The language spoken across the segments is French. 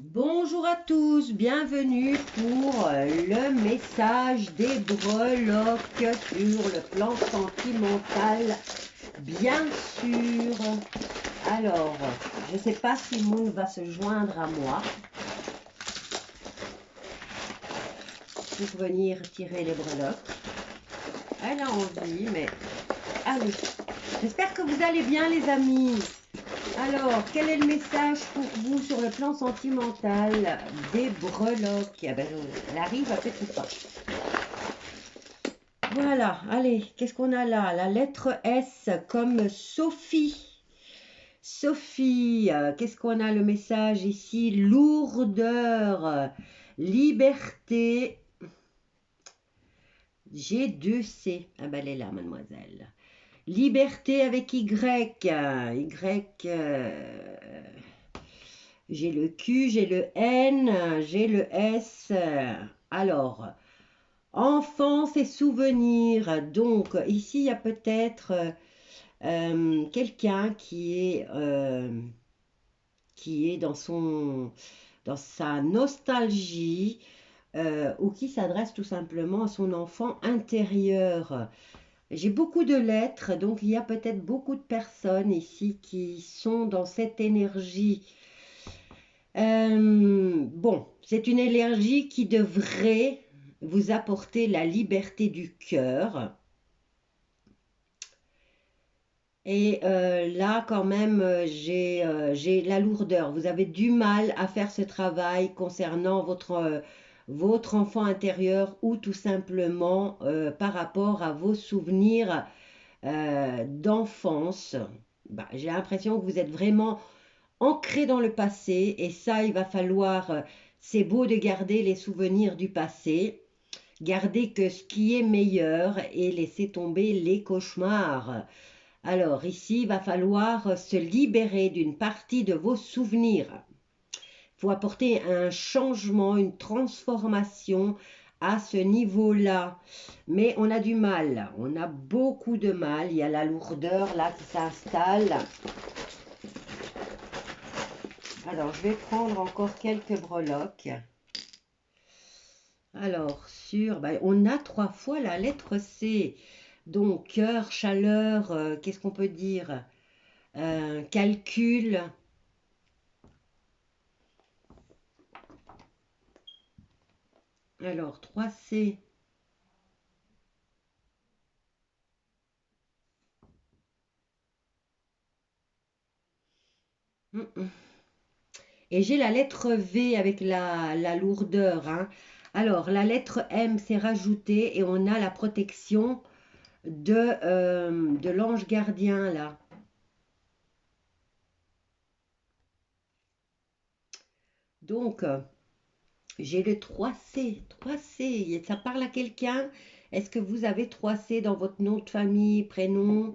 Bonjour à tous, bienvenue pour le message des breloques sur le plan sentimental, bien sûr. Alors, je ne sais pas si Moon va se joindre à moi pour venir tirer les breloques. Elle a envie, mais allez. J'espère que vous allez bien les amis. Alors, quel est le message pour vous sur le plan sentimental des breloques? Ah ben, elle arrive à peut-être pas. Voilà, allez, qu'est-ce qu'on a là? La lettre S comme Sophie. Sophie, qu'est-ce qu'on a le message ici? Lourdeur, liberté. G2C. Ah ben, elle est là, mademoiselle. Liberté avec Y. J'ai le Q, j'ai le N, j'ai le S. Alors, enfance et souvenirs. Donc, ici, il y a peut-être quelqu'un qui est dans sa nostalgie ou qui s'adresse tout simplement à son enfant intérieur. J'ai beaucoup de lettres, donc il y a peut-être beaucoup de personnes ici qui sont dans cette énergie. Bon, c'est une énergie qui devrait vous apporter la liberté du cœur. Et là, quand même, j'ai la lourdeur. Vous avez du mal à faire ce travail concernant votre enfant intérieur ou tout simplement par rapport à vos souvenirs d'enfance. Bah, j'ai l'impression que vous êtes vraiment ancré dans le passé et ça, il va falloir, c'est beau de garder les souvenirs du passé, garder que ce qui est meilleur et laisser tomber les cauchemars. Alors ici, il va falloir se libérer d'une partie de vos souvenirs. Il faut apporter un changement, une transformation à ce niveau-là. Mais on a du mal, on a beaucoup de mal. Il y a la lourdeur là qui s'installe. Alors, je vais prendre encore quelques breloques. Alors, on a 3 fois la lettre C. Donc, cœur, chaleur, qu'est-ce qu'on peut dire? Calcul. Alors, 3C. Et j'ai la lettre V avec la lourdeur, hein. Alors, la lettre M s'est rajoutée et on a la protection de l'ange gardien, là. Donc, j'ai le 3C. 3C, ça parle à quelqu'un? Est-ce que vous avez 3C dans votre nom de famille, prénom?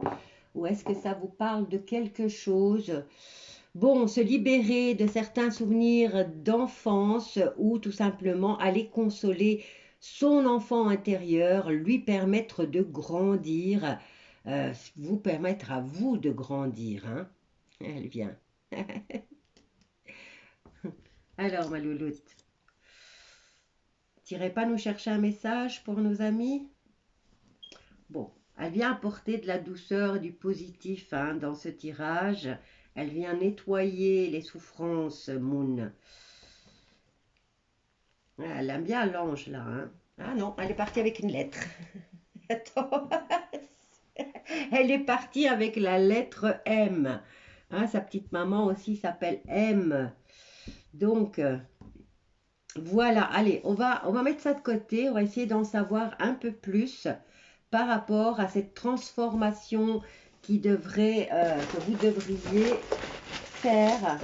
Ou est-ce que ça vous parle de quelque chose? Bon, se libérer de certains souvenirs d'enfance ou tout simplement aller consoler son enfant intérieur, lui permettre de grandir, vous permettre à vous de grandir, hein. Elle vient. Alors, ma louloute, t'irais pas nous chercher un message pour nos amis? Bon, elle vient apporter de la douceur, du positif hein, dans ce tirage. Elle vient nettoyer les souffrances, Moon. Ah, elle aime bien l'ange là. Hein. Ah non, elle est partie avec une lettre. Attends. Elle est partie avec la lettre M. Hein, sa petite maman aussi s'appelle M. Donc, voilà. Allez, on va mettre ça de côté. On va essayer d'en savoir un peu plus par rapport à cette transformation que vous devriez faire.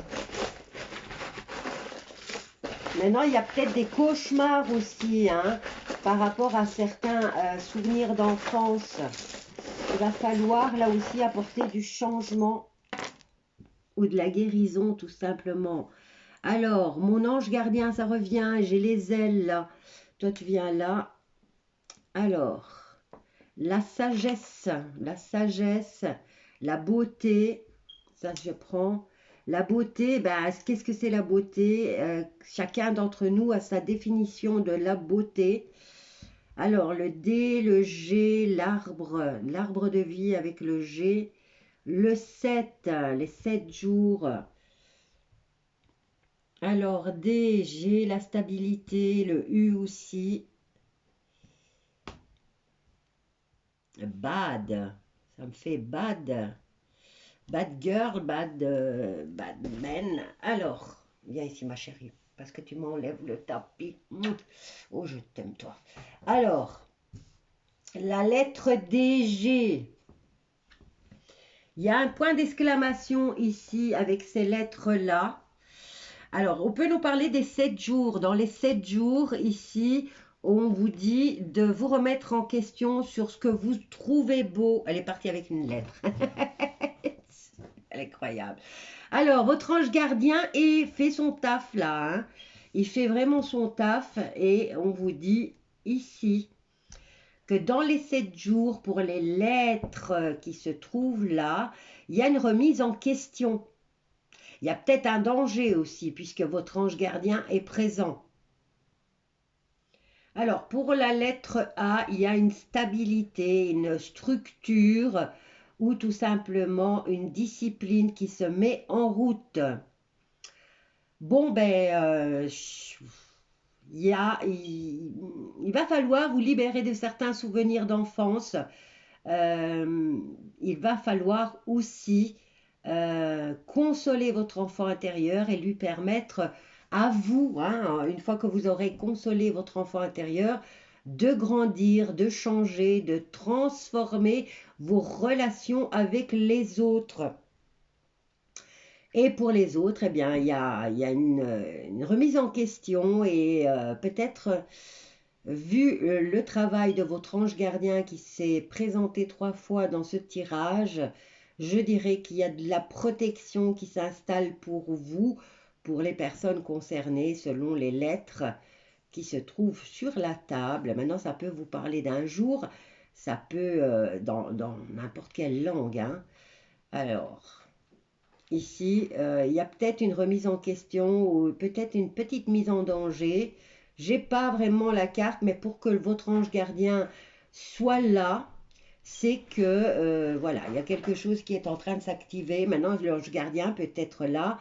Maintenant, il y a peut-être des cauchemars aussi, hein, par rapport à certains souvenirs d'enfance. Il va falloir là aussi apporter du changement ou de la guérison tout simplement. Alors, mon ange gardien, ça revient, j'ai les ailes là. Toi, tu viens là. Alors, la sagesse, la beauté, ça je prends. La beauté, ben, qu'est-ce que c'est la beauté? Chacun d'entre nous a sa définition de la beauté. Alors, le D, le G, l'arbre de vie avec le G, le 7, les 7 jours. Alors, D, G, la stabilité, le U aussi. Bad, ça me fait bad. Bad girl, bad man. Alors, viens ici ma chérie, parce que tu m'enlèves le tapis. Oh, je t'aime toi. Alors, la lettre D, G. Il y a un point d'exclamation ici avec ces lettres-là. Alors, on peut nous parler des 7 jours. Dans les 7 jours, ici, on vous dit de vous remettre en question sur ce que vous trouvez beau. Elle est partie avec une lettre. Elle est incroyable. Alors, votre ange gardien fait son taf là. Hein. Il fait vraiment son taf et on vous dit ici que dans les 7 jours, pour les lettres qui se trouvent là, il y a une remise en question. Il y a peut-être un danger aussi, puisque votre ange gardien est présent. Alors, pour la lettre A, il y a une stabilité, une structure, ou tout simplement une discipline qui se met en route. Bon, ben, il va falloir vous libérer de certains souvenirs d'enfance. Il va falloir aussi consoler votre enfant intérieur et lui permettre à vous, hein, une fois que vous aurez consolé votre enfant intérieur, de grandir, de changer, de transformer vos relations avec les autres. Et pour les autres, eh bien, il y a une remise en question et peut-être, vu le travail de votre ange gardien qui s'est présenté 3 fois dans ce tirage, je dirais qu'il y a de la protection qui s'installe pour vous, pour les personnes concernées, selon les lettres qui se trouvent sur la table. Maintenant, ça peut vous parler d'un jour, ça peut dans n'importe quelle langue. Hein. Alors, ici, il y a peut-être une remise en question ou peut-être une petite mise en danger. J'ai pas vraiment la carte, mais pour que votre ange gardien soit là, c'est que voilà, il y a quelque chose qui est en train de s'activer. Maintenant, l'ange gardien peut être là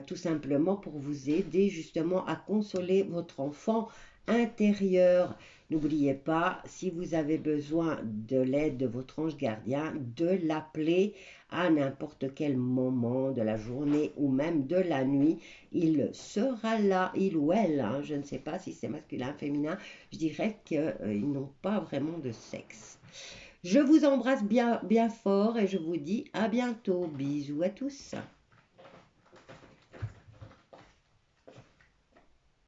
tout simplement pour vous aider justement à consoler votre enfant intérieur. N'oubliez pas, si vous avez besoin de l'aide de votre ange gardien, de l'appeler à n'importe quel moment de la journée ou même de la nuit. Il sera là, il ou elle, hein, je ne sais pas si c'est masculin, féminin, je dirais qu'ils n'ont pas vraiment de sexe. Je vous embrasse bien, bien fort et je vous dis à bientôt. Bisous à tous.